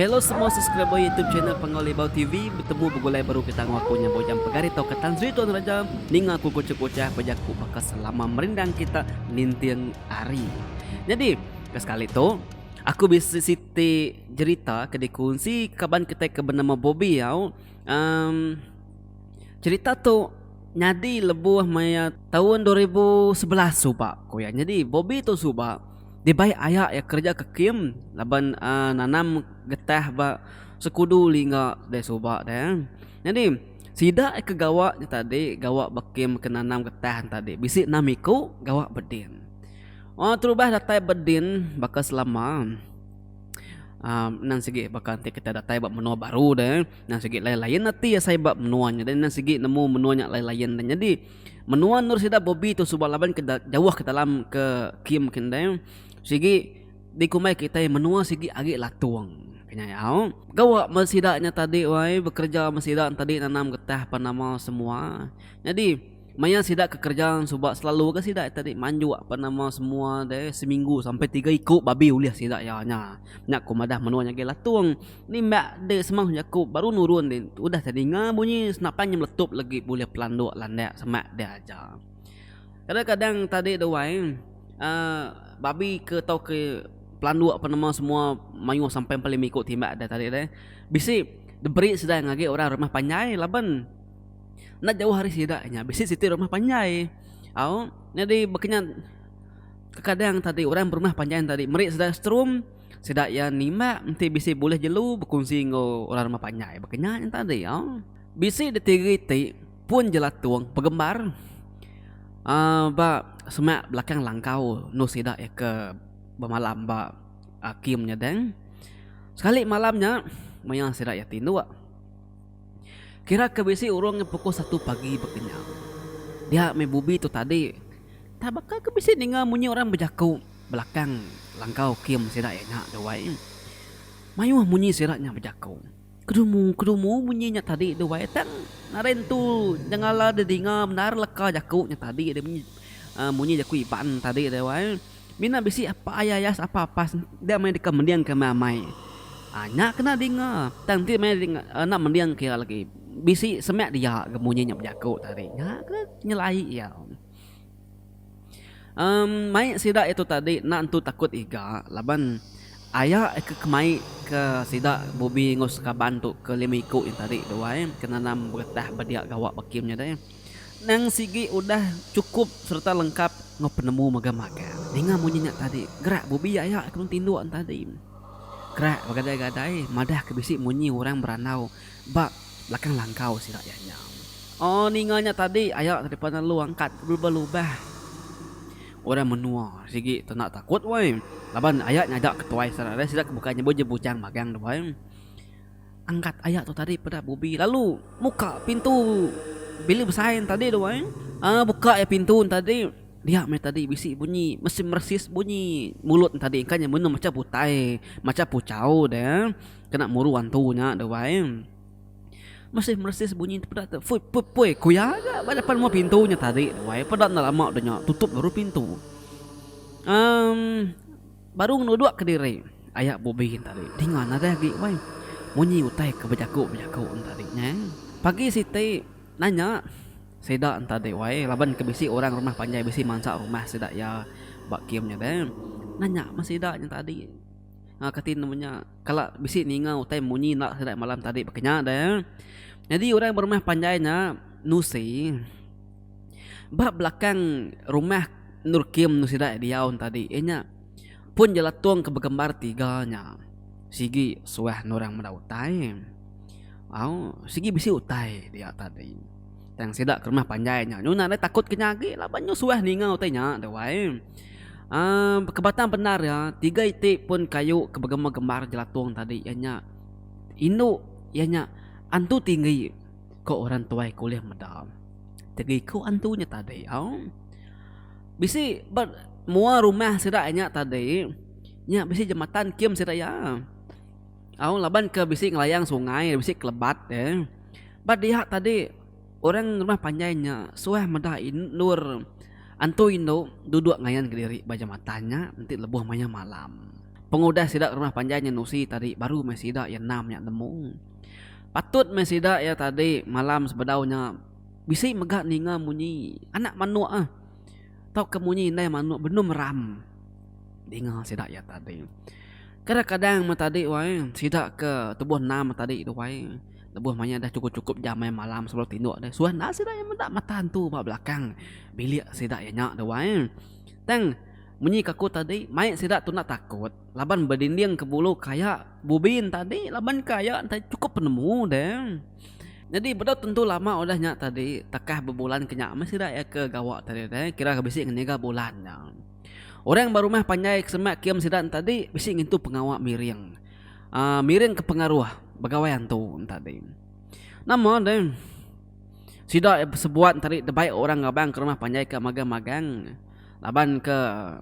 Hello semua subscriber YouTube channel Pangolibau TV. Bertemu begulai baru kita ngakunya bojang pegari tau ketan Tuan Raja. Ning aku kucuk-kucah bajaku bakas selama merindang kita lintiang hari. Jadi sekali tu aku bisa siti cerita ke dikunci kaban kita ke bernama Bobby yau. Cerita tu nyadi lebuh maya tahun 2011 subak ko ya. Jadi Bobby tu subak di baik ayah ya kerja ke Kim laban nanam getah ba sekudu lingga de subak deh. Jadi sida ke gawak tadi gawak bakim ke nanam getah tadi bisi namiku gawak bedin. Oh terubah datai bedin bakas lama. Nan segi bakal nanti kita datai bab menua baru deh. Nan segi lain-lain nanti ya saya bab menuanya dan nan segi nemu menuanya lain-lain dan jadi menua nur sida Bobby tu subak laban ke jauh ke dalam ke Kim kendai. Sigi di kumai kita menua sigi agi latuang kenyau gawak mesidaknya tadi wai bekerja mesidak tadi nanam getah panama semua jadi maya sidak kekerjaan subak selalu ke sidak tadi manju apa nama semua deh seminggu sampai 3 ikut babi uliah sidak ya nyak kumadah menuanya ge latuang ni mak de semang jaku baru nurun deh udah tadi bunyi senapan meletup lagi boleh pelanduk landak semak dia aja kadang-kadang tadi doai babi ke tau ke pelandu apa nama semua mayu sampai paling ikut timbak ada tadi deh. Bisi diberi sedang ngage orang rumah panjai laban. Nak jauh hari sidaknya bisi siti rumah panjai. Jadi bekenya kadang tadi orang berumah panjai tadi meri sedang strum sidak ya nimak nanti bisi boleh jelu berkongsi ngo orang rumah panjai bekenya tadi Bisi detigiti pun jelatuang pegembar. Ba semak belakang langkau nu sidak ya ke bermalam ba Kimnya deng sekali malamnya mayang sidak ya tindu kira ke bisi urang pukul 1 pagi berkenyang dia me bubi tu tadi tak bakal ke bisi dengar bunyi orang berjaku belakang langkau Kim sidak ya nyak dewai mayu bunyi siraknya berjaku kedumu bunyinya tadi dewai tang naren tu jangala de dengar benar leka jakunya tadi dia bunyi jaku iban tadi dewai mina bisi apa ayayas apa-apa dia main di kemudian ke mamai nyak kena dengar tang ti main dengar nak mendiang kira lagi bisi semak dia gemunyinya berjaku tadi nyak kena nyelai ya mai sidak itu tadi nak tu takut iga laban ayah ke kemai ke sidak Bobby ngos kaban tu ke limiku yang tadi dewai kena nam bertah badiak gawak bakimnya deh nang sigi udah cukup serta lengkap penemu maga-maga dengar bunyinya tadi gerak Bobby ayah kelun tinduan tadi gerak bagadai-gadai madah ke bisi bunyi orang beranau bak belakang langkau sidak yanya ninganya tadi ayah daripada lu angkat berubah-ubah orang menua sigi tu nak takut woi laban ayah nyajak ketuai sarare sidak bukanya boje bucang magang woi angkat ayah tu tadi pada Bobby lalu muka pintu bilik bersaing tadi doang buka ya pintu tadi dia me tadi bisi bunyi mesin mersis bunyi mulut tadi kan yang macam putai macam pucau deh kena muru antunya doang mesin mersis bunyi pada pui kuya ada depan mau pintunya tadi doang pada lama udah tutup baru pintu baru nuduk ke diri ayah Bobby tadi tinggal ada lagi woi bunyi utai ke bejaku tadi pagi siti nanya sedak tadi wae laban ke bisi orang rumah panjai bisi mansak rumah sedak ya bak Kimnya deh nanya masih sedaknya tadi katin namanya kalau bisi ningau teh munyi nak sedak malam tadi bekenya deh jadi orang berumah panjainya nusi bak belakang rumah Nur Kim nu sedak diaun tadi nya pun jelatuang ke begembar tiganya sigi suah nurang medautai sigi bisi utai dia tadi tang sidak ke rumah panjainya nyuna takut kenyagi laban nyu suah ningau tanya dewai kebatang benar ya 3 itik pun kayu ke begemar-gemar jelatuang tadi nya indu nya antu tinggi ko orang tuai kuliah medam tinggi ko antunya tadi bisi mua rumah sidaknya tadi nya bisi jembatan Kim sidak ya laban ke bisi ngelayang sungai bisi kelebat bad dia tadi orang rumah panjainya suah medah nur antu indo duduk ngayan ke diri baca matanya nanti lebuh maya malam pengudah sidak rumah panjangnya nusi tadi baru me sidak ya namnya nemu. Patut me sidak ya tadi malam sebedaunya bisi megak ninga munyi anak manuk tau kemunyi nai manuk benum ram. Dengar sidak ya tadi. Kadang-kadang mah tadi wae sidak ke tubuh nam tadi itu wae. Lebuh manya dah cukup-cukup jam malam sebelum tidur dah. Suana sidak yang mendak matan tu bak belakang. Bilik sidak ya nyak dah wae. Tang munyi kaku tadi mai sidak tu nak takut. Laban berdinding ke bulu kayak bubin tadi laban kayak tadi cukup penemu dah. Jadi betul tentu lama udah nyak tadi tekah berbulan kenyak mesti dah ya ke gawak tadi dah. Kira ke bisik ngeniga bulan dah. Orang baru mah panjai semak kiam sidak tadi bisik ngintu pengawak miring. Miring ke pengaruh bagawaian tu tadi. Nama deh. Sidak sebuat tadi debai orang ngabang ke rumah panjai ke magang-magang. Laban ke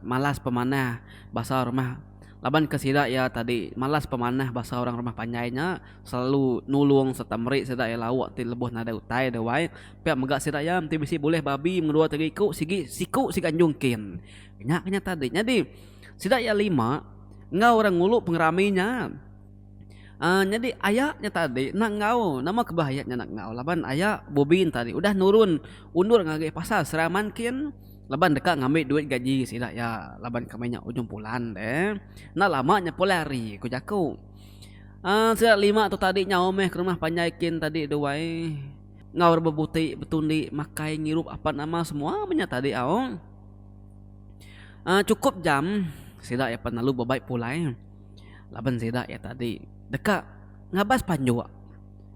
malas pemanah bahasa rumah. Laban ke sidak ya tadi malas pemanah bahasa orang rumah panjainya selalu nulung serta merik sidak ya lawak ti lebuh nada utai de wae. Pihak megak sidak ya mesti bisi boleh babi mengedua teriku sigi siku si kanjungkin. Kenyak tadi. Jadi sidak ya 5 ngau orang ngulu pengeraminya. Jadi ayaknya tadi nak ngau nama kebahayaannya nak ngau laban ayak bobin tadi udah nurun undur ngage pasal seraman kin laban dekat ngambil duit gaji sidak ya laban kamenya ujung bulan deh nak lamanya polari ku jaku sidak 5 tu tadi nyau meh ke rumah panjaikin tadi duai ngau bebuti betundi makai ngirup apa nama semua punya tadi cukup jam sidak ya penalu bebaik pulai laban sidak ya tadi dekat ngabas panjua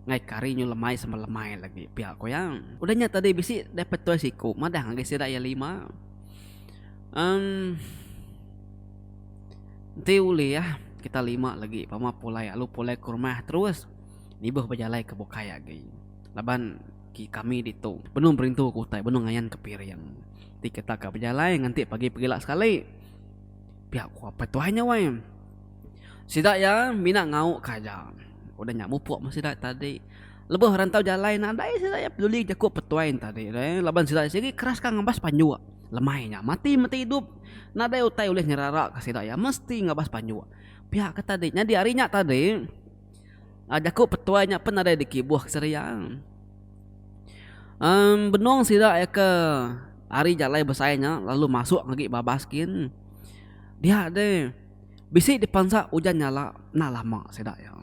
ngai karinya lemai sama lemai lagi pihak koyang udahnya tadi bisi dapat tuai siku madah ngai sidak ya 5 nanti uli ya kita 5 lagi pama pulai alu pulai ke rumah terus nibah berjalai ke bokaya gini laban kami ditu benung perintu kutai benung ngayan kepirian ti kita ke berjalai nanti pagi pergilak sekali pihak ku apa tuanya wae sidak ya mina ngau kaja udah nyak mupuk masih dak tadi lebih rantau jalai nadai sidak ya peduli jaku petuain tadi laban sidak sigi keras kang ngabas panjua lemainya mati hidup nadai utai oleh nyerara ka sidak ya mesti ngabas panjua pihak ke tadi nya di harinya tadi jaku petuainya pen ada di kibuh keserian benong sidak ya ke hari jalai besainya lalu masuk ngagi babaskin dia deh bisi dipansa hujan nyala nah lama sedak ya.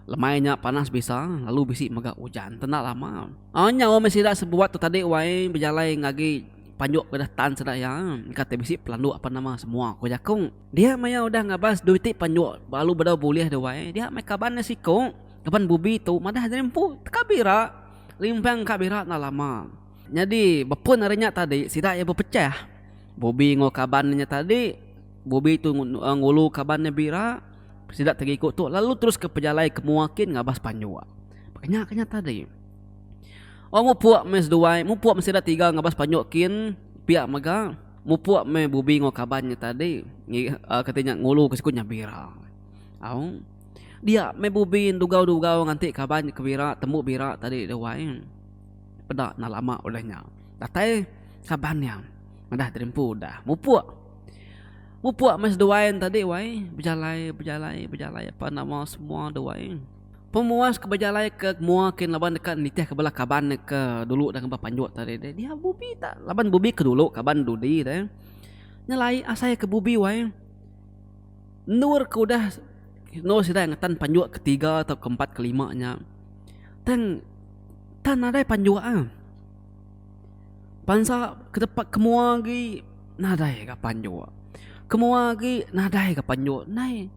Lemainya panas bisa lalu bisi megak hujan tenang lama. Nyawa mesti dak sebuat tu tadi wae berjalai ngagi panjuk kedah tan sedak ya. Kata bisi pelandu apa nama semua ko jakung. Dia maya udah ngabas duit panjuk balu bedau boleh de wae. Dia mai kaban siko kaban bubi tu madah rempu kabira limpang kabira nah lama. Jadi bepun harinya tadi sidak ya berpecah. Bubi ngo kabannya tadi Bobi tu ngulu kabannya bira sidak terikut tu lalu terus ke pejalai ke muakin ngabas panjua. Kenya tadi. Mupuak mes duai, mupuak mes sidak 3 ngabas panjukin pihak mega. Mupuak me bobi ngo kabannya tadi katanya ngulu kesikunya bira. Dia me bobin dugau nganti kabannya ke bira temu bira tadi duai. Pedak na lama olehnya. Datai kabannya. Madah terempu dah. Mupuak mes doain tadi wae berjalai apa nama semua doain. Pemuas ke berjalai ke muakin laban dekat nitih ke belah kaban ke dulu dengan panjut tadi dia bubi tak laban bubi ke dulu kaban dudi teh. Nyelai asai ke bubi wae. Nur ke udah no sudah ngatan panjut ketiga atau keempat kelimanya. Tan ada panjut Pansa ke tempat kemua gi nadai ka panjut. Kemua lagi nadai ke panjuk nai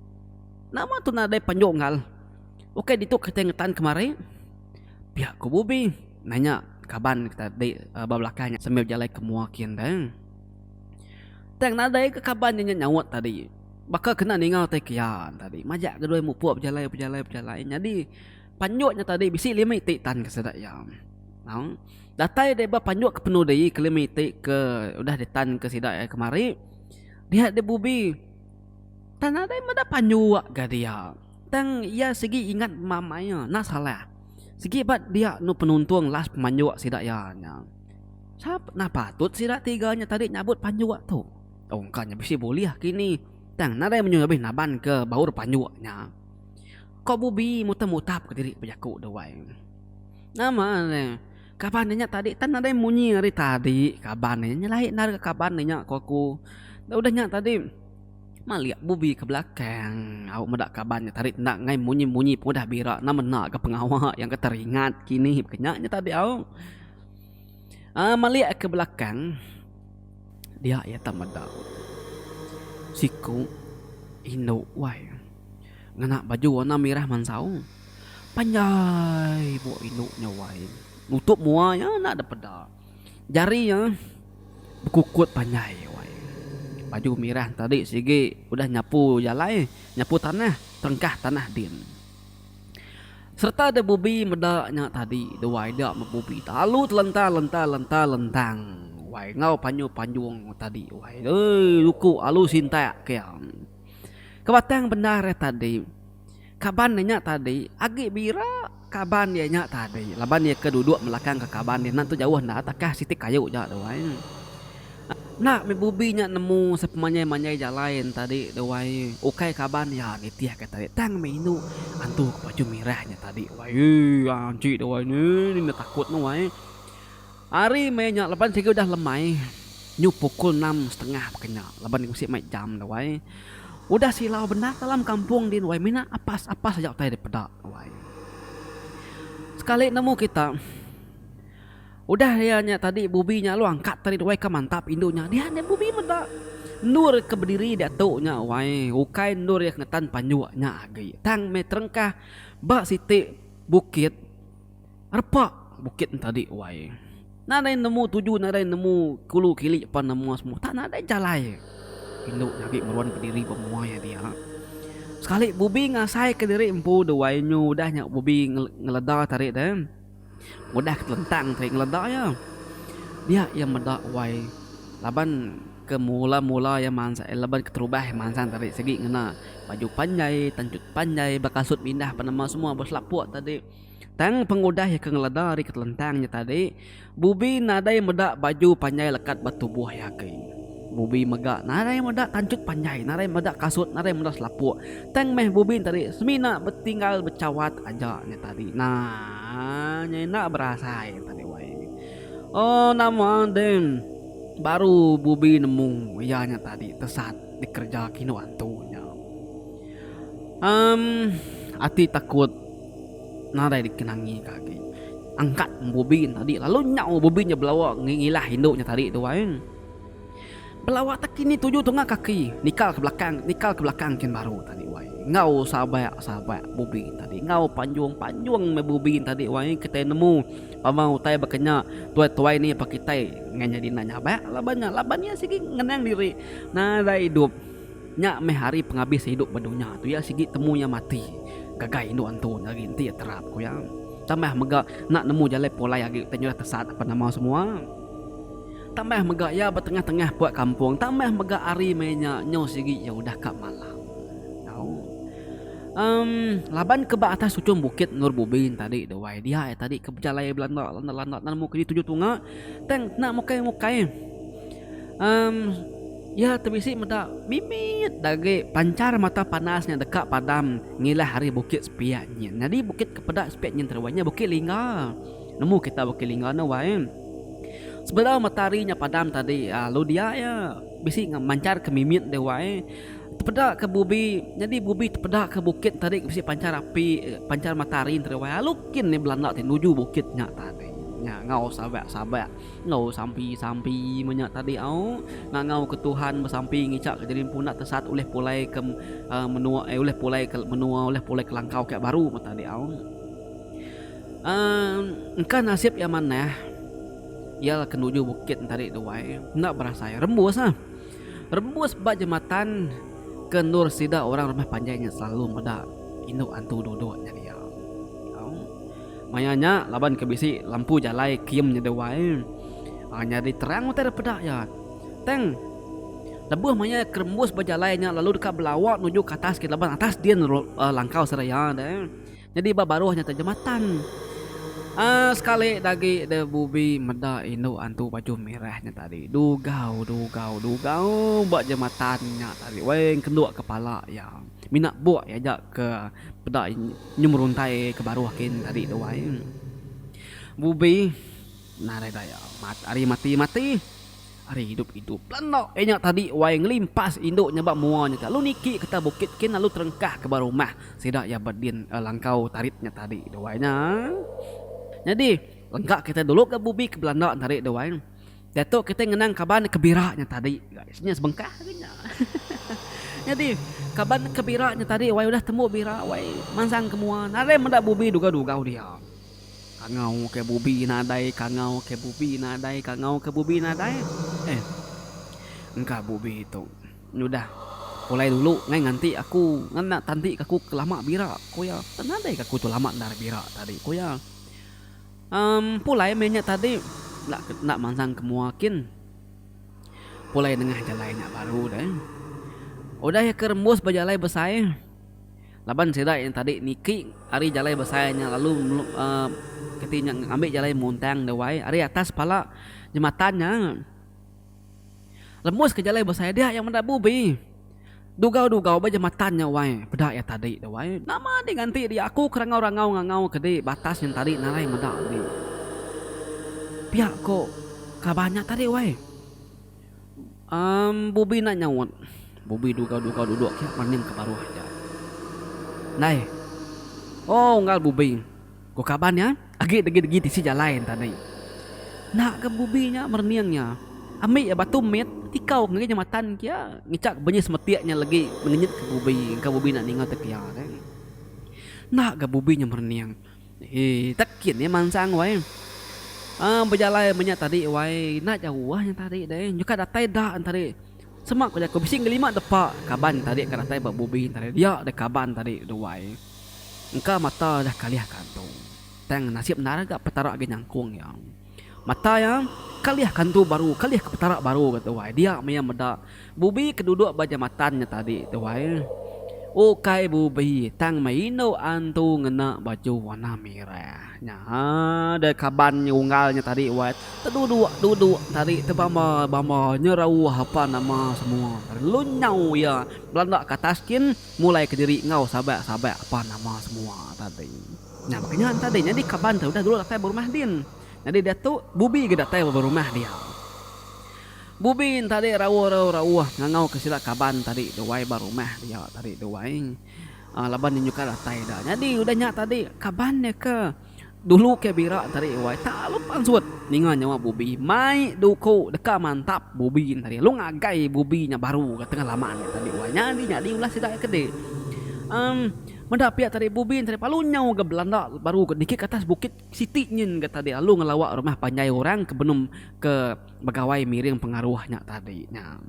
nama tu nadai panjuk ngal oke dituk ketengetan kemarin pihak ku bubi nanya kaban kita di belakangnya sambil jalai kemua kian dan teng nadai ke kaban nyawat tadi bakal kena ningau teh kian tadi majak kedua mupuak berjalai jadi panjuknya tadi bisi 5 tan ke sedak ya datai deba panjuk ke penuh deui ke 5 ke udah ditan ke sidak ya kemari dia de bubi tanah dai mada panjua gadia tang ya segi ingat mamanya na salah segi bat dia nu penuntung las pemanjua sidak ya nya sap na patut sidak 3-nya tadi nyabut panjua tu ongkanya bisi boleh kini Tang nadai menyu habis naban ke baur panyuanya. Kok bubi mutap-mutap ke diri bajaku dawai. Nama ne. Kaban nya tadi tan nadai munyi hari tadi. Kaban nya lain nar ke kaban nya koku. Udah nya tadi maliak bubi ke belakang. Au medak kabannya tarik nak ngai munyi-munyi pun dah bira na mena ke pengawak yang keteringat kini kenyaknya tadi au. Maliak ke belakang. Dia ya tak medak. Siku ino wai. Ngena baju warna merah mansau. Panjai buat induknya wai. Nutup muanya nak ada peda. Jari ya berkukut panjai wai. Baju merah tadi sigi udah nyapu jalai, nyapu tanah, terengkah tanah din. Serta ada bubi medaknya tadi, dewai dak bubi. Lalu lentang. Wai ngau panjung tadi wai. Luku alu sinta kiam. Kebatang benar tadi. Kaban nya tadi agi bira kaban dia nya tadi. Laban dia keduduk melakang ke kaban dia nanti jauh nak takah sitik kayu ja dewai. Nak me bubi nya nemu sepemanyai-manyai jalain tadi dewai. Ukai kaban ya nitiah ke tadi. Tang me inu antu ke baju merahnya tadi. Wai anci dewai ni takut nu wai. Hari me nya laban sigi udah lemai. Nyu pukul 6.30 kenya. Laban ngusik mai jam dewai. Udah silau benar dalam kampung din wai mina apa saja tai depedak wai. Sekali nemu kita. Udah dia nya tadi bubinya lu angkat tadi wai ke mantap indunya. Dia bubi medak. Nur ke berdiri dia nya wai. Ukai nur yang ngetan panjuanya agi. Tang me terengkah bak siti bukit. Repak bukit tadi wai. Nadai nemu tujuh nadai nemu kulu kili pan nemu semua. Tak nadai jalai. Induk nyagi meruan berdiri pemuaya dia. Sekali bubi ngasai ke diri empu dewai nyu dah nyak bubi ngeledar tarik dah. Udah kelentang tarik ngeledar ya. Dia yang medak wai. Laban ke mula-mula yang mansa laban keterubah mansan tarik segi ngena baju panjai, tancut panjai, bakasut pindah panama semua berselapuk tadi. Tang pengudah yang ke ngeledar ke telentangnya tadi. Bubi nadai medak baju panjai lekat batu buah yakin. Bubi megak, narai medak tancut panjai, narai medak kasut, narai medak selapuk. Teng meh bubi tadi semina bertinggal bercawat aja nya tadi. Nah, nak berasa tadi wai. Oh, nama den. Baru bubi nemu nya tadi tesat dikerja kino antunya. Ati takut narai dikenangi kaki. Angkat bubi tadi lalu nyau bubinya belawak ngilah induknya tadi tu wai. Belawak tak kini tujuh tengah kaki. Nikal ke belakang kin baru tadi wai. Ngau sahabat bubi tadi. Ngau panjung me bubi tadi wai kita nemu. Pamau tai bakanya tuai ni pakai tai nganya dinanya ba labannya sigi ngenang diri. Nah dah hidup. Nya me hari penghabis hidup badunya tu ya sigi temunya mati. Gagai indu antu lagi inti ya terap ku ya. Tambah mega nak nemu jalan polai lagi tanya tersat apa nama semua. Tambah megak ya bertengah-tengah buat kampung. Tambah megak ari mainnya nyo sigi ya udah kak malam. Laban ke atas sucung bukit Nur Bubin tadi dewai dia tadi ke berjalai Belanda nemu ke tujuh tunga. Teng nak mukai. Ya terbisi mata mimit dage pancar mata panasnya dekat padam ngilah hari bukit sepiaknya. Jadi bukit kepedak sepiaknya terwainya bukit lingga. Nemu kita bukit lingga na wai. Sebenarnya mataharinya padam tadi, lalu dia ya bisi mancar ke mimit dewai. Terpedak ke bubi, jadi bubi terpedak ke bukit tadi bisi pancar api, pancar matahari terwai. Lalu kin ni Belanda nuju bukitnya tadi. Nya ngau sabak, ngau sampi menyak tadi au, ngau ke Tuhan bersampi ngicak ke jadi punak tersat oleh pulai ke menua oleh pulai ke menua oleh pulai ke langkau kayak baru tadi au. Engkau nasib yang mana? Ia kenuju bukit tadi dewai. Nak berasa ya rembus Rembus bak jembatan ke Nur Sida orang rumah panjangnya selalu medak induk antu duduknya dia. Mayanya laban kebisi lampu jalai kiemnya dewai. Nyari terang mata pedak ya. Teng. Lebuh maya kerembus berjalainya lalu dekat belawak menuju ke atas laban atas dia langkau seraya deh. Jadi baruhnya jembatan. Sekali lagi de bubi meda Indo antu baju merahnya tadi. Dugau buat jematannya tadi. Weng kendua kepala ya. Minak buat ya jak ke peda nyumruntai ke baruakin tadi tu wai. Bubi narai daya ari mati ari hidup lano enya tadi wai ngelimpas induk nyebab muanya lalu niki kita bukit kin lalu terengkah ke rumah sidak ya badin langkau taritnya tadi doanya. Jadi lengkap kita dulu ke bubi ke Belanda tarik doain. Datuk kita ngenang kaban kebiraknya tadi guysnya sebengkah nya. Jadi kaban kebiraknya tadi wai udah temu bira wai mansang kemua nare mendak bubi duga dia. Kangau ke bubi nadai kangau ke bubi nadai. Engkau bubi itu. Udah mulai dulu ngai nganti aku ngana tanti aku kelama bira ko ya tenadai aku tu lama dari bira tadi ko ya. Pulai mainnya tadi nak mansang kemuakin. Pulai tengah jalannya baru deh. Udah ya kerembus berjalai besai. Laban sida yang tadi niki ari jalai besainya lalu ketika ngambil jalai muntang dewai ari atas pala jematannya. Lemus ke jalai besai dia yang mendak bubi. Dugau baja matanya wai bedak ya tadi dah wai nama diganti dia aku kerangau kede batas yang tadi narai medak di pihak kok kabarnya tadi wai bubi nak nyawut bubi dugau duduk ya maning ke baru aja nai oh ngal bubi kok kabarnya agi si jalan tadi nak ke bubinya merniangnya ambil ya batu met tikau ngege jematan kia ngicak banyak semetiaknya lagi mengenyit ke bubi nak ningal tekia kan nak ke bubinya merniang takin ya mansang wai berjalan banyak tadi wai nak jauhnya tadi deh nyuka datai dah tadi semak ko jako bising kelima depak kaban tadi ka datai ba bubi tadi dia de kaban tadi duai engka mata dah kaliah kantung tang nasib naraga petara ge nyangkung ya mata yang kaliah kantu baru kaliah kepetara baru kata wai dia maya meda bubi keduduk baja matannya tadi tu wai okai bubi tang maino antu ngena baju warna merah nya ada kaban unggalnya tadi wai duduk tadi tebama nyerau apa nama semua lunyau ya Belanda kataskin mulai ke diri ngau sabak apa nama semua tadi nah makanya tadi jadi kaban tu udah dulu datang berumah din. Jadi dia tu bubi ke datang berumah dia. Bubi tadi rawuh ngangau ke sila kaban tadi duai berumah dia tadi duai. Laban nyuka datang dah. Jadi udah nyak tadi kabannya ke dulu ke bira tadi wai tak lupa suat ningan nyawa bubi mai duku deka mantap bubi tadi lu ngagai bubinya baru ke tengah lamaan tadi wai nyadi ulah sidak gede. Mendapiak tadi bubi tadi palunyau ke Belanda baru ke dikit atas bukit Siti nyin ke tadi lalu ngelawak rumah panjai orang ke benum ke begawai miring pengaruhnya tadi nya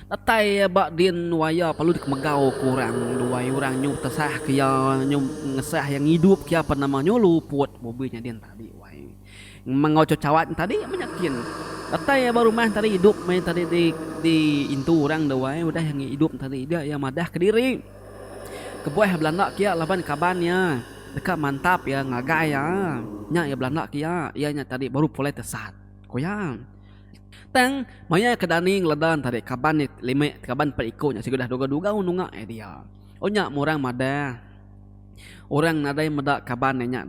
tatai bak din waya palu dikemegau kurang duai orang nyu tesah kia nyu ngesah yang hidup kia apa namanya luput bubinya dia tadi wai mengocok cawat tadi menyakin tatai baru mah tadi hidup main tadi di intu orang duai udah yang hidup tadi dia yang madah ke diri kebuah Belanda kia laban kabannya dekat mantap ya ngagai ya nya ya Belanda kia ianya tadi baru mulai tesat koyang tang maya kedaning ledan tadi kaban ni lime kaban perikonya sudah duga ununga dia onya murang mada orang nadai medak kaban nya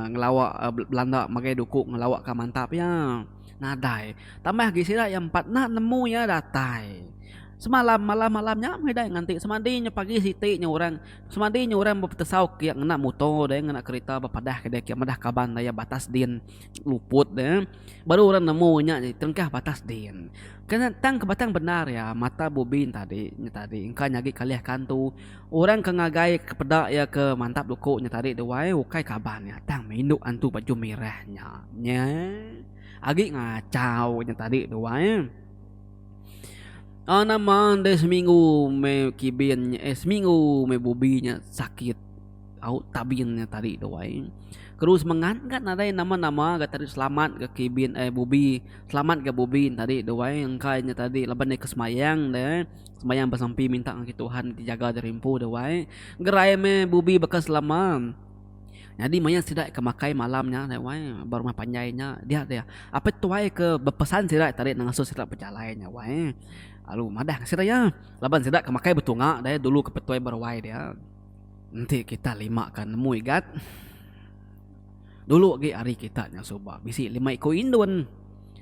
ngelawak Belanda magai dukuk ngelawak ka mantap ya nadai tambah gisira yang 4 nak nemu ya datai semalam malamnya ngedai nganti semandinya pagi sitinya orang semandinya orang berpetesau kia ngena motor deh ngena kereta berpadah ke kia madah kaban daya batas din luput deh baru orang nemunya tengkah batas din kena tang kebatang benar ya mata bubin tadi engka nyagi kaliah kantu orang kengagai kepeda ya ke mantap dukunya tadi dewai ukai kaban ya tang minuk antu baju merahnya nya agi ngacau nya tadi dewai naman deh seminggu me kibin seminggu me bubinya sakit au tabinnya tadi doai terus mengangkat ada nama-nama gak tadi selamat ke kibin bubi selamat ke bubin tadi doai engkanya tadi leban ke semayang deh semayang bersampi minta ke Tuhan dijaga dari empu doai gerai me bubi bekas lama Jadi maya sidak kemakai malamnya wai baru panjainya dia apa tuai ke berpesan sidak tadi nangasuh sidak berjalannya wai alu madah sidak ya laban sidak kemakai betunga dia dulu ke petuai berwai dia nanti kita lima kan nemu igat dulu lagi hari kita nya coba bisi 5 iko indun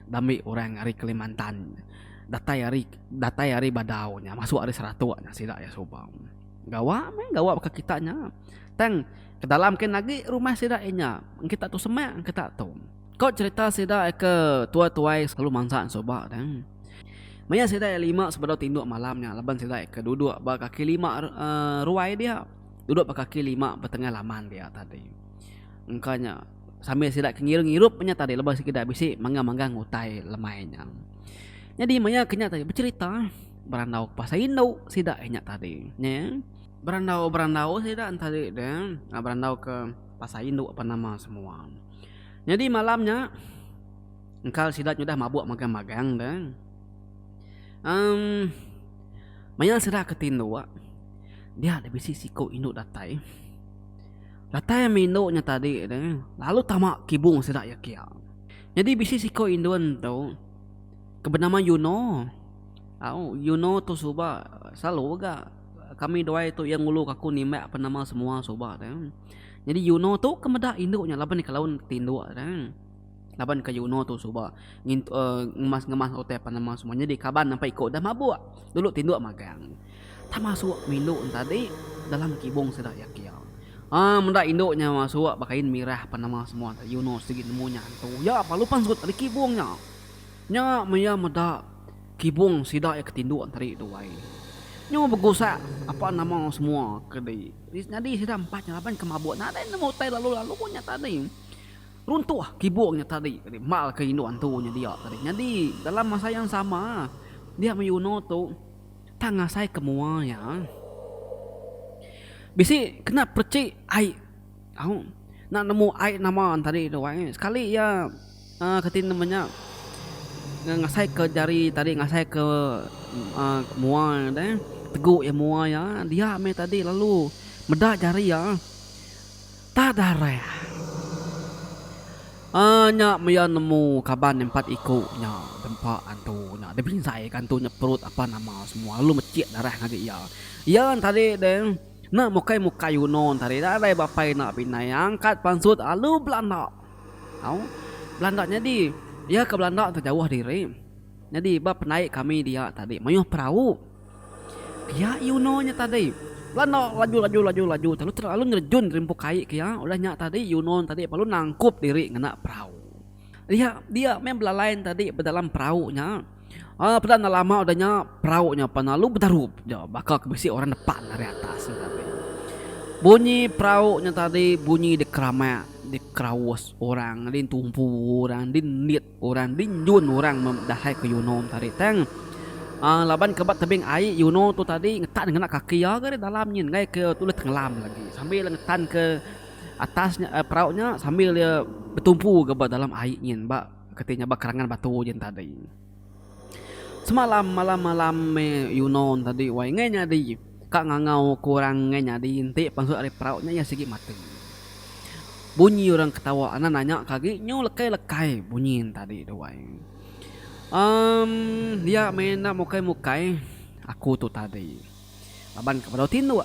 dami orang hari Kalimantan datai hari badaunya masuk hari 100 nya sidak ya coba gawa ke kitanya teng ke dalam ken lagi rumah sidak nya kita tuh semak kita tuh kau cerita sidak ke tua-tuai selalu mangsa coba dan maya sidak 5 sebelum tinduk malamnya laban sidak ke duduk ba kaki 5 ruai dia duduk ba kaki 5 bertengah laman dia tadi engkanya sambil sidak ngirup nya tadi lepas kita bisi mangga-mangga ngutai lemainya jadi maya kenya tadi bercerita berandau pasaindo sidak nya tadi nya berandau sidak tadi dan berandau ke pasaindo apa nama semua jadi malamnya engkau sidak sudah mabuk magang-magang dan maya sidak ketindo dia ada bisi siko induk datai minuknya tadi dan lalu tamak kibung sidak ya kia jadi bisi siko induan tu kebenama Yuno tu suba selalu ga kami doa itu yang ngulu aku nimek apa nama semua sobat dan jadi Yuno tu kemeda induknya laban ni kalau tinduk dan laban ke Yuno tu sobat ngemas hotel apa nama semuanya di kaban sampai ikut dah mabuk dulu tinduk magang tak masuk minuk tadi dalam kibung sedak ya kia menda induknya masuk bakain mirah apa nama semua Yuno sedikit nemunya tu ya apa lupa sut dari kibungnya nya maya meda kibung sidak ya ketinduk tadi tu wai nyo begosak apa nama semua kedai jadi sudah 4 8 kemabuk ada nemu tai lalu nya tadi runtuh kibungnya tadi mal ke induan tu nya dia tadi jadi dalam masa yang sama dia Yuno tu tangga saya kemuanya bisi kena percik ai nak nemu ai nama tadi tu sekali ya ketin namanya ngasai ke jari tadi ngasai ke mua deh teguk ya mua ya dia me tadi lalu meda jari ya tak darah nya maya nemu kaban 4 iko nya tempat antu nya dia binsai kan tu nya perut apa nama semua lalu mecik darah ngadi ya tadi deh nak mukai Yunon tadi dah bapai nak pinai angkat pansut alu Belanda Belanda jadi ya ke Belanda terjauh diri jadi bab naik kami dia tadi mayuh perahu ya Yunonya tadi Belanda laju terlalu nerjun rimpu kai kia udahnya tadi Yunon tadi perlu nangkup diri ngena perahu dia mem belalain tadi berdalam perahunya pernah lama udahnya perahunya panalu bertarup ya bakal kebisi orang depan dari atas tadi bunyi perahunya tadi bunyi di kerawus orang din tumpu orang din niat orang din jun orang mendahai ke Yuno tadi teng laban kebat tebing air Yuno tu tadi ngetan dengan kaki ya ke dalamnya ngai ke tulis tenggelam lagi sambil ngetan ke atasnya perahunya sambil dia bertumpu kebat dalam airnya mbak ketinya bakarangan batu jen tadi semalam malam Yuno tadi wai ngenya di kak ngangau kurang ngenya di inti pansut ari perahunya ya segi mati bunyi orang ketawa anak nanya kaki nyo lekai bunyiin tadi doai dia main mukai aku tuh tadi laban kepada tindu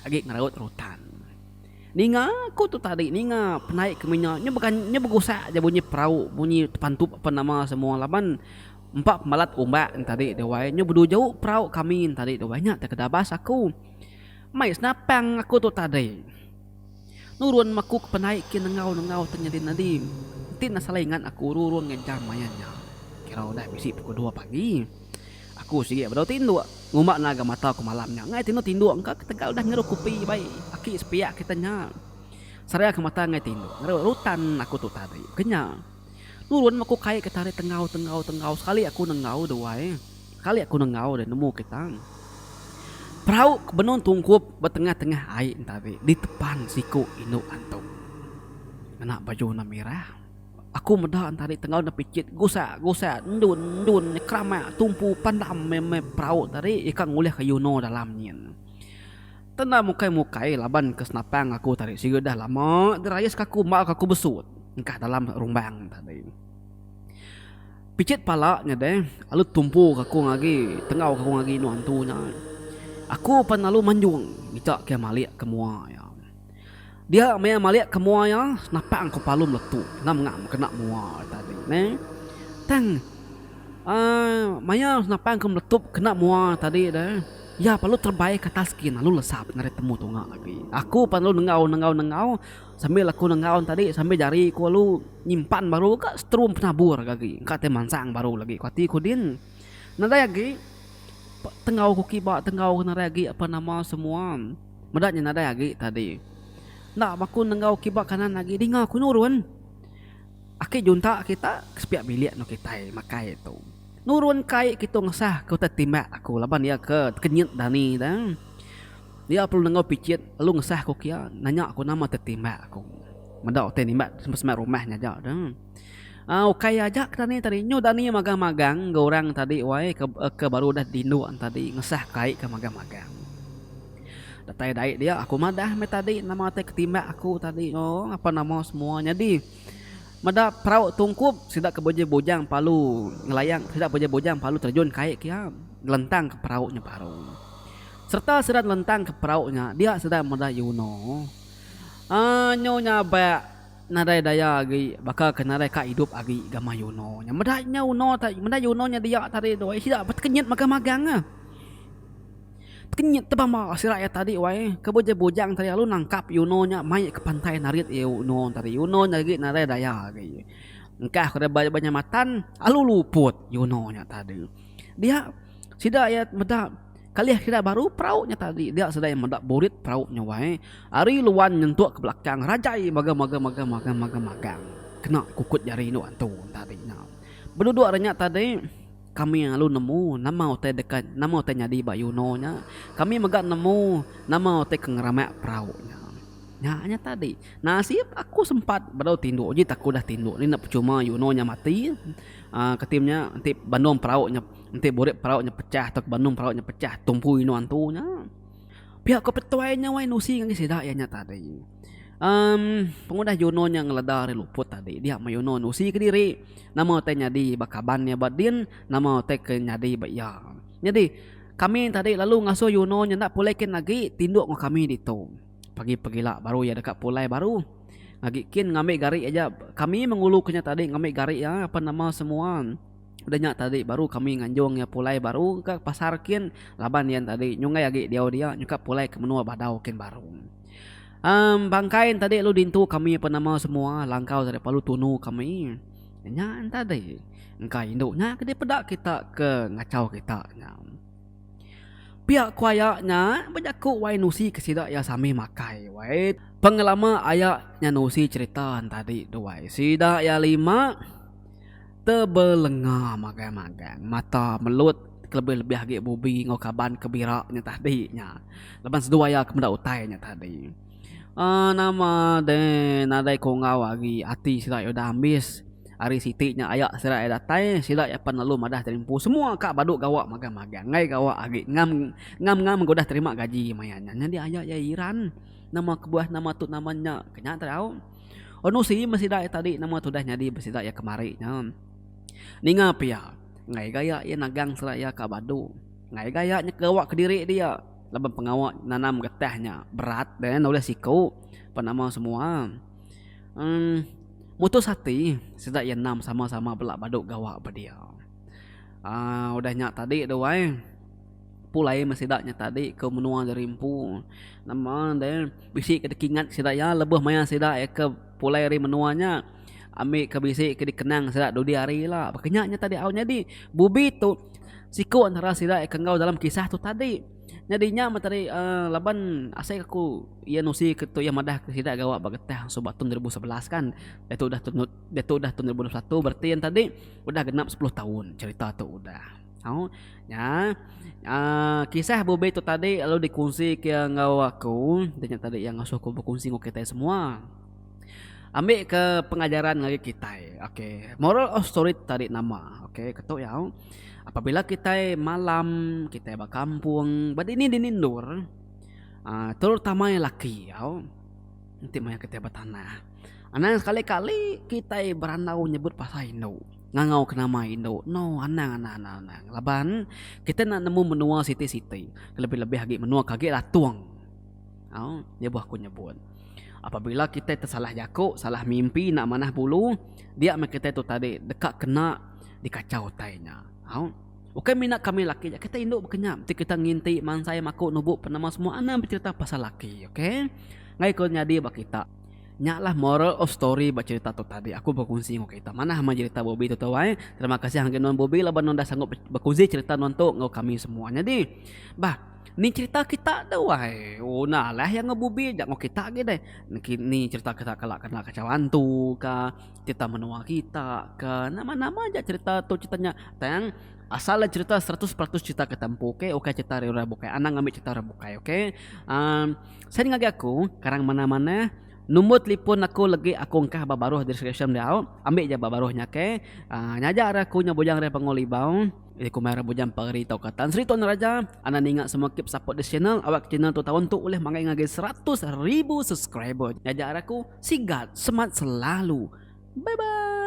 lagi ngeraut rutan ninga aku tuh tadi ninga penaik ke minyaknya bukannya begosak aja bunyi perahu bunyi pantup apa nama semua laban 4 pemalat ombak tadi doai nyo bedu jauh perahu kami tadi doainya tak kedabas aku mai snapang aku tuh tadi nurun maku penaik ke nengau ternyadi nadi tin salingan aku rurun ngejar mayanya kira udah bisi pukul 2 pagi aku sige badau tindu ngumak naga mata aku malamnya ngai tindu engka ketegal udah ngeru kupi baik aki sepiak kitanya Saraya ke mata ngai tindu ngeru rutan aku tuh tadi kenya nurun maku kai ketari tengau sekali aku nengau doai sekali aku nengau dan nemu kita perahu benon tungkup bertengah-tengah air tadi di depan siku induk antum kena baju na merah aku medah tadi tengah na picit gusa ndun krama tumpu pandam meme perahu tadi ikan ngulih ke Yuno dalamnya tanda mukai-mukai laban ke senapang aku tadi. Siga dah lama derayas kaku mak aku besut. Engkah dalam rumbang tadi. Picit palanya deh, lalu tumpu kaku ngagi, tengau kaku ngagi nuantunya. Aku pan lalu manjung, minta ke malik kemua ya. Dia maya malik kemua ya, senapang aku palum letu, ngam kena mua tadi. Neh, tang, maya senapang aku meletup kena mua tadi deh. Ya, perlu terbaik kata skin, lalu lesap nari temu tu lagi. Aku pan lalu nengau. Sambil aku nengaon tadi sambil jari ku lu nyimpan baru ka strum penabur lagi ka teh mansang baru lagi kuati kudin nada lagi tengau ku kiba tengau nada lagi apa nama semua medaknya nada lagi tadi nak aku nengau kiba kanan lagi dinga ku nurun ake junta kita kespiak bilik no kita makai itu nurun kai kita ngesah kau tetimbak aku laban dia ke kenyit dani dah. Dia perlu nengau picit, lalu ngesah aku kia, nanya aku nama tetimbak aku. Mendak teh nimbak sempat rumahnya aja dah. Okay aja tadi nyu dani magang-magang, orang tadi wae ke baru dah dinduan tadi ngesah kai ke magang-magang. Datai dai dia aku madah me tadi nama teh ketimbak aku tadi. Oh, apa nama semuanya di Mada perauk tungkup sidak ke bojang palu ngelayang sidak bojang palu terjun kai kia gelentang ke perauknya baru. Serta sedang lentang ke perauknya, dia sedang mada Yuno. Nyonya ba nadai daya agi bakal kenadai ka hidup agi gama Yuno. Nya medanya Yuno tadi, meda Yuno nya dia tadi doai tidak kenyit magang-magang ah. Kenyit tebama si rakyat tadi wae ke bojang tadi lalu nangkap Yuno nya mai ke pantai narit Yuno tadi Yuno nya lagi nadai daya agi. Engkah kada banyak matan lalu luput Yuno nya tadi. Dia sida ya meda kali kira baru perauknya tadi dia sedang mendak borit perauknya wae ari luan nyentuk ke belakang rajai magang kena kukut jari nu antu tadi nah berduduk arenya tadi kami yang lalu nemu nama teh dekat nama teh nyadi bayuno nya kami megak nemu nama teh kengeramek perauknya nya tadi nasib aku sempat baru tinduk je tak dah tinduk ni nak percuma Yuno nya mati ketimnya nanti Bandung perauknya nanti boret perauknya pecah atau Bandung perauknya pecah tumpu Yuno antunya pihak kepetuainya wae nusi ngi sida ya nya tadi pengudah Yuno nya ngeledar luput tadi dia ma Yuno nusi ke diri nama teh nyadi bakabannya badin nama teh ke nyadi ya jadi kami tadi lalu ngasuh Yuno nya nak polekin lagi tinduk ngo kami ditu pagi-pagi lah baru ya dekat pulai baru ngagikin ngambil gari aja kami menguluknya tadi ngambil gari ya apa nama semua udahnya tadi baru kami nganjung ya pulai baru ke pasar kin laban yang tadi nyungai lagi dia nyuka pulai ke menua badau kin baru bangkain tadi lu dintu kami apa nama semua langkau dari palu tunu kami nya tadi engkai induknya gede pedak kita ke ngacau kita nya pihak kuayanya banyak ku wae nusi kesida ya sami makai wae pengalaman ayahnya nusi cerita tadi doai sida ya 5 tebelenga magang-magang mata melut lebih lagi bubi ngokaban kebiraknya tadi nya leban sedua ya kemenda utainya tadi nama de nadai ko ngawagi ati sida udah ambis ari sitinya ayak sira datai sila ya pan lalu madah terimpu semua kak baduk gawak magang-magang ngai gawak agi ngam godah terima gaji mayanya nya dia ayak ya Iran nama kebuah nama tu namanya kenya tahu onu si masih dah tadi nama tu dah nyadi masih dah ya kemari nya ninga pia ngai gaya ya nagang sira ya kak baduk ngai gaya nya gawak ke diri dia laban pengawak nanam getahnya berat dan oleh siku panama semua mutus hati sedak yang 6 sama-sama belak baduk gawak berdia. Udahnya tadi doai. Pulai mesidaknya tadi ke menua dari empu. Nama dan bisik ke dekingat sedak ya lebih maya sedak ya ke pulai dari menuanya. Ambil ke bisik ke dikenang sedak dudi hari lah. Bakanyanya tadi awalnya di bubi tu siku antara sedak ya kengau dalam kisah tu tadi. Nyadinya materi laban asai aku ia nusi ketu yang madah ke sidak gawak bagetah sobat tahun 2011 kan. Itu udah tahun 2021 berarti yang tadi udah genap 10 tahun cerita tu udah. Ya. Kisah bobe itu tadi lalu dikungsi ke ngawaku dan tadi yang ngasuh aku berkongsi ngok kita semua. Ambil ke pengajaran lagi kita. Oke. Moral of story tadi nama. Oke, ketuk ya. Apabila kita malam, kita berkampung, bad ini dinindur. Terutama yang laki ya. Nanti maya kita bertanah. Anang sekali-kali kita beranau nyebut pasal Indo. Ngangau kena main Indo. No, anang. Laban kita nak nemu menua siti-siti. Lebih-lebih lagi menua kaki latuang. Dia buah aku nyebut. Apabila kita tersalah jakuk, salah mimpi nak manah bulu, dia mak kita tu tadi dekat kena dikacau tainya. Oke minat kami laki kita induk berkenyap. Nanti kita nginti man saya makuk nubuk penama semua anak bercerita pasal laki, oke? Ngai kau nyadi bak kita. Nyaklah moral of story bak cerita tu tadi. Aku berkongsi dengan kita. Mana hama cerita Bobby tu tahu ai. Terima kasih hangge non Bobby laban non dah sanggup berkongsi cerita non tu ngau kami semua. Jadi, ni cerita kita dah wai. Oh nah lah yang ngebubi jak ngau kita ge deh. Ni cerita kita kelak kena kacauan tu ka cerita menua kita ke nama-nama aja cerita tu ceritanya. Tang asal cerita 100% cerita ketempu, oke cerita rera bukai anak ngambil cerita rera bukai, oke. Saya ngagi aku karang mana-mana numut lipun aku lagi aku engkah babaruh description dia ambil je babaruhnya ke nyajar aku nyabujang re pangolibau ini kumara bujang pagri tau katan Sri Tuan Raja anak ingat semua keep support this channel awak channel tu tahun tu oleh mangai ngagi 100,000 subscriber nyajar aku sigat semat selalu bye bye.